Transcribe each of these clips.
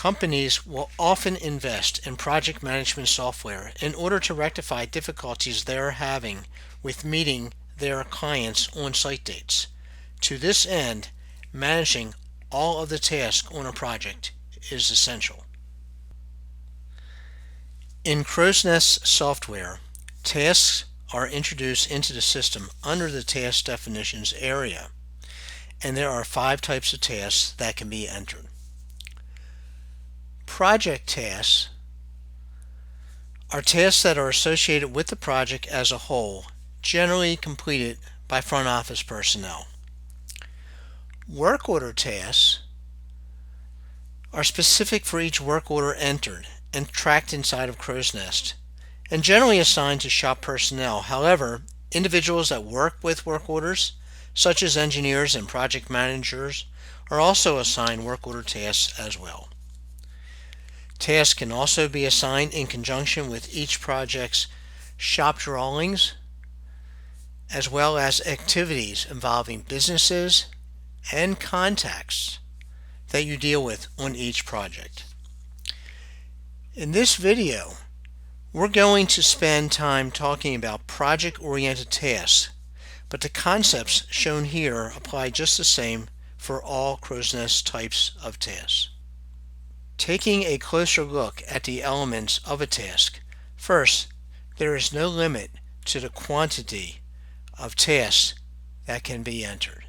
Companies will often invest in project management software in order to rectify difficulties they're having with meeting their clients' on-site dates. To this end, managing all of the tasks on a project is essential. In Crow's Nest software, tasks are introduced into the system under the Task Definitions area, and there are 5 types of tasks that can be entered. Project tasks are tasks that are associated with the project as a whole, generally completed by front office personnel. Work order tasks are specific for each work order entered and tracked inside of Crow's Nest, and generally assigned to shop personnel. However, individuals that work with work orders, such as engineers and project managers, are also assigned work order tasks as well. Tasks can also be assigned in conjunction with each project's shop drawings, as well as activities involving businesses and contacts that you deal with on each project. In this video, we're going to spend time talking about project-oriented tasks, but the concepts shown here apply just the same for all Crow's Nest types of tasks. Taking a closer look at the elements of a task, first, there is no limit to the quantity of tasks that can be entered.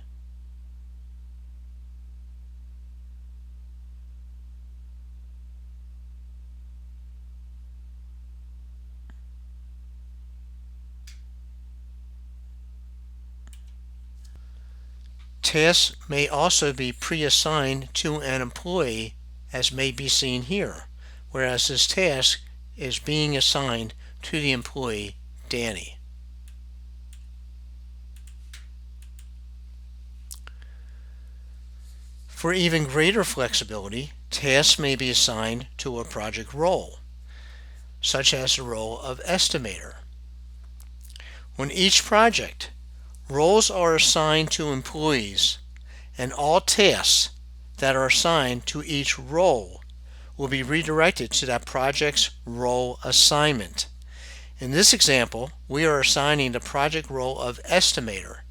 Tasks may also be pre-assigned to an employee, as may be seen here, whereas this task is being assigned to the employee Danny. For even greater flexibility, tasks may be assigned to a project role, such as the role of estimator. On each project, roles are assigned to employees, and all tasks that are assigned to each role will be redirected to that project's role assignment. In this example, we are assigning the project role of estimator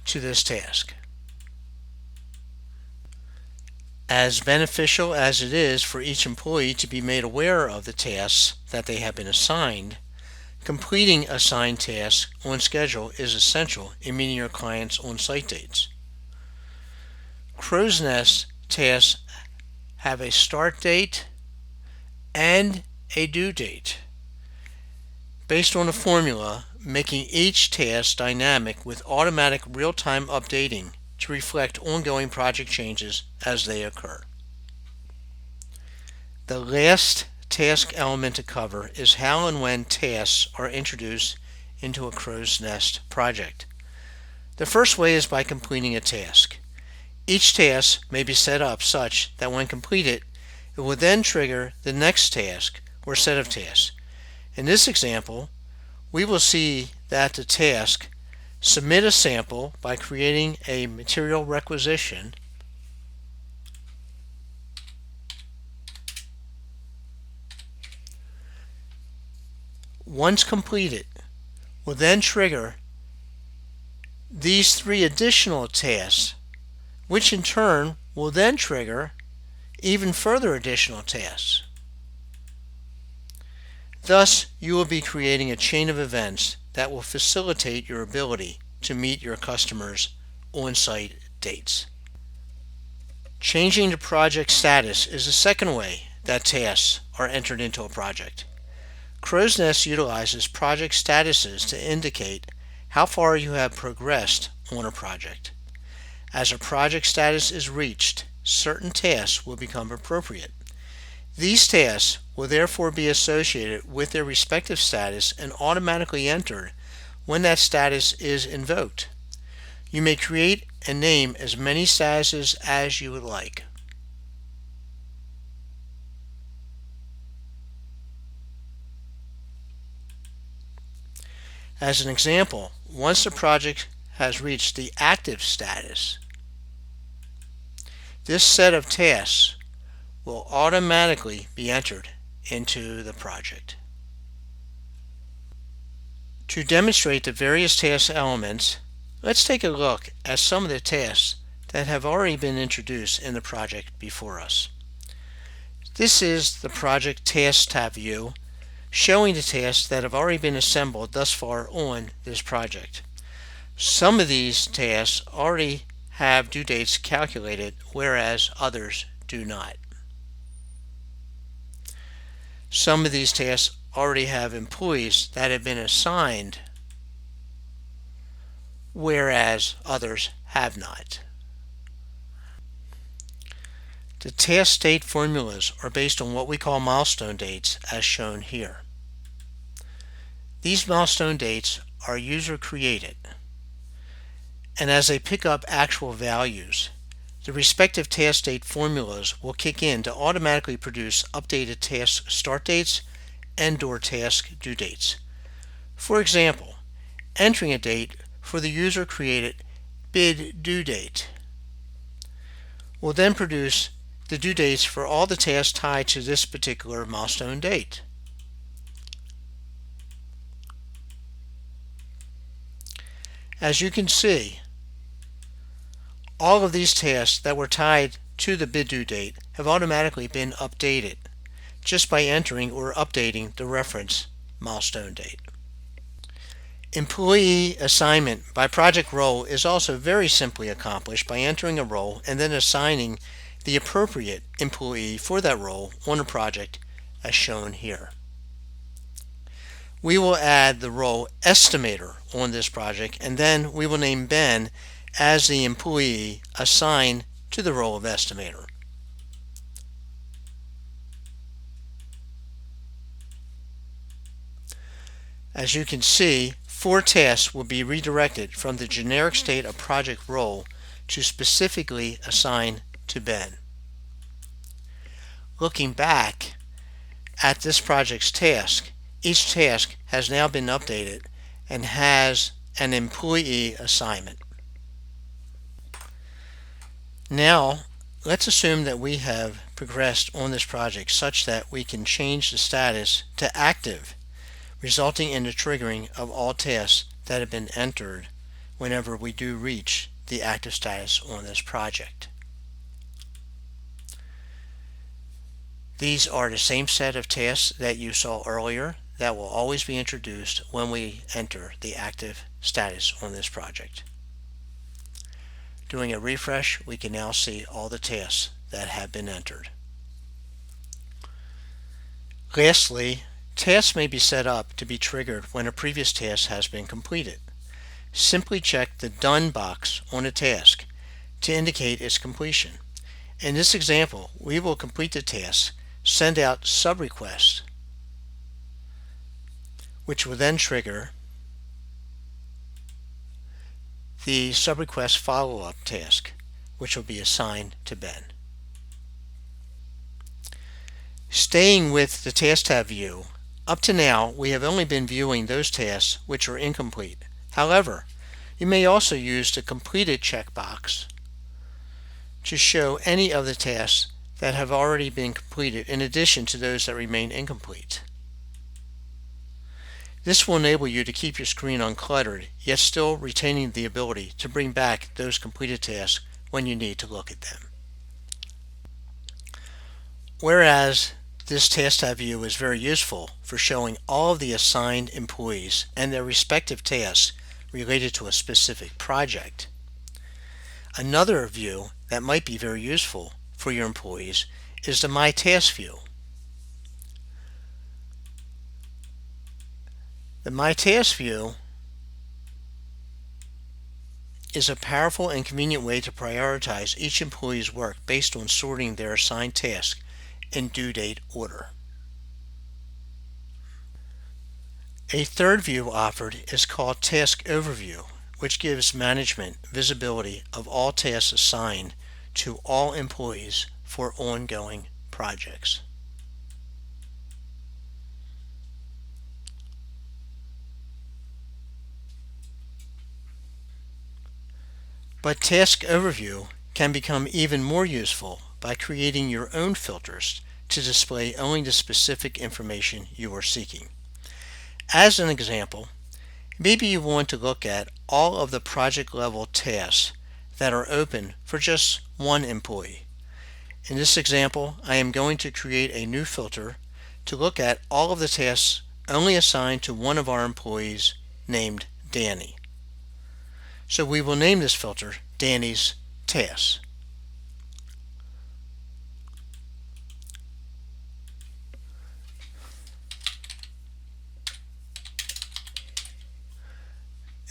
to this task. As beneficial as it is for each employee to be made aware of the tasks that they have been assigned, completing assigned tasks on schedule is essential in meeting your clients' on-site dates. Crow's Nest tasks have a start date and a due date, based on a formula making each task dynamic with automatic real-time updating to reflect ongoing project changes as they occur. The last task element to cover is how and when tasks are introduced into a Crow's Nest project. The first way is by completing a task. Each task may be set up such that when completed, it will then trigger the next task or set of tasks. In this example, we will see that the task submit a sample by creating a material requisition, once completed, will then trigger these 3 additional tasks, which in turn will then trigger even further additional tasks. Thus, you will be creating a chain of events that will facilitate your ability to meet your customers' on-site dates. Changing the project status is the second way that tasks are entered into a project. Crow's Nest utilizes project statuses to indicate how far you have progressed on a project. As a project status is reached, certain tasks will become appropriate. These tasks will therefore be associated with their respective status and automatically entered when that status is invoked. You may create and name as many statuses as you would like. As an example, once the project has reached the active status, this set of tasks will automatically be entered into the project. To demonstrate the various task elements, let's take a look at some of the tasks that have already been introduced in the project before us. This is the Project Tasks tab view, showing the tasks that have already been assembled thus far on this project. Some of these tasks already have due dates calculated, whereas others do not. Some of these tasks already have employees that have been assigned, whereas others have not. The task date formulas are based on what we call milestone dates, as shown here. These milestone dates are user created, and as they pick up actual values, the respective task date formulas will kick in to automatically produce updated task start dates and/or task due dates. For example, entering a date for the user created bid due date will then produce the due dates for all the tasks tied to this particular milestone date. As you can see, all of these tasks that were tied to the bid due date have automatically been updated just by entering or updating the reference milestone date. Employee assignment by project role is also very simply accomplished by entering a role and then assigning the appropriate employee for that role on a project, as shown here. We will add the role estimator on this project, and then we will name Ben as the employee assigned to the role of estimator. As you can see, 4 tasks will be redirected from the generic state of project role to specifically assign to Ben. Looking back at this project's task, each task has now been updated and has an employee assignment. Now, let's assume that we have progressed on this project such that we can change the status to active, resulting in the triggering of all tasks that have been entered whenever we do reach the active status on this project. These are the same set of tasks that you saw earlier that will always be introduced when we enter the active status on this project. Doing a refresh, we can now see all the tasks that have been entered. Lastly, tasks may be set up to be triggered when a previous task has been completed. Simply check the Done box on a task to indicate its completion. In this example, we will complete the task, send out sub-requests, which will then trigger the sub-request follow-up task, which will be assigned to Ben. Staying with the Task tab view, up to now we have only been viewing those tasks which are incomplete. However, you may also use the Completed checkbox to show any of the tasks that have already been completed in addition to those that remain incomplete. This will enable you to keep your screen uncluttered, yet still retaining the ability to bring back those completed tasks when you need to look at them. Whereas this Task tab view is very useful for showing all of the assigned employees and their respective tasks related to a specific project, another view that might be very useful for your employees is the My Task view. The My Task view is a powerful and convenient way to prioritize each employee's work based on sorting their assigned task in due date order. A third view offered is called Task Overview, which gives management visibility of all tasks assigned to all employees for ongoing projects. But Task Overview can become even more useful by creating your own filters to display only the specific information you are seeking. As an example, maybe you want to look at all of the project level tasks that are open for just one employee. In this example, I am going to create a new filter to look at all of the tasks only assigned to one of our employees named Danny. So we will name this filter Danny's Tasks.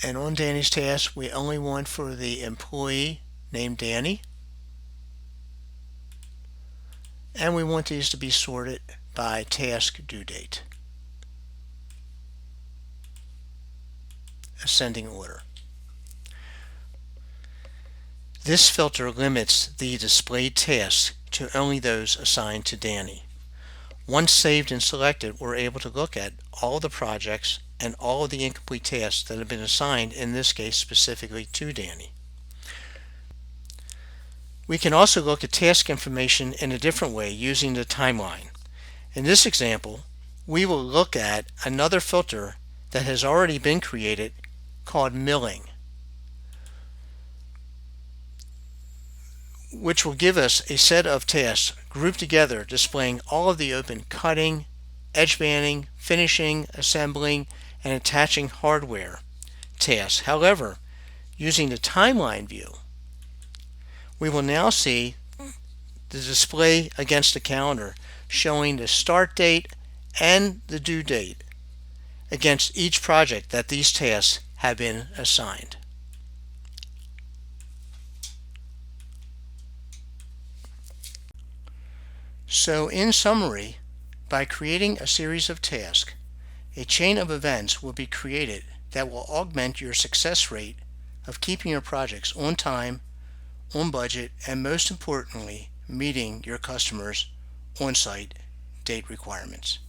And on Danny's task, we only want for the employee named Danny. And we want these to be sorted by task due date, ascending order. This filter limits the displayed tasks to only those assigned to Danny. Once saved and selected, we're able to look at all the projects and all of the incomplete tasks that have been assigned, in this case specifically to Danny. We can also look at task information in a different way using the timeline. In this example, we will look at another filter that has already been created called milling, which will give us a set of tasks grouped together displaying all of the open cutting, edge banding, finishing, assembling, and attaching hardware tasks. However, using the timeline view, we will now see the display against the calendar showing the start date and the due date against each project that these tasks have been assigned. So in summary, by creating a series of tasks, a chain of events will be created that will augment your success rate of keeping your projects on time, on budget, and most importantly, meeting your customers' on-site date requirements.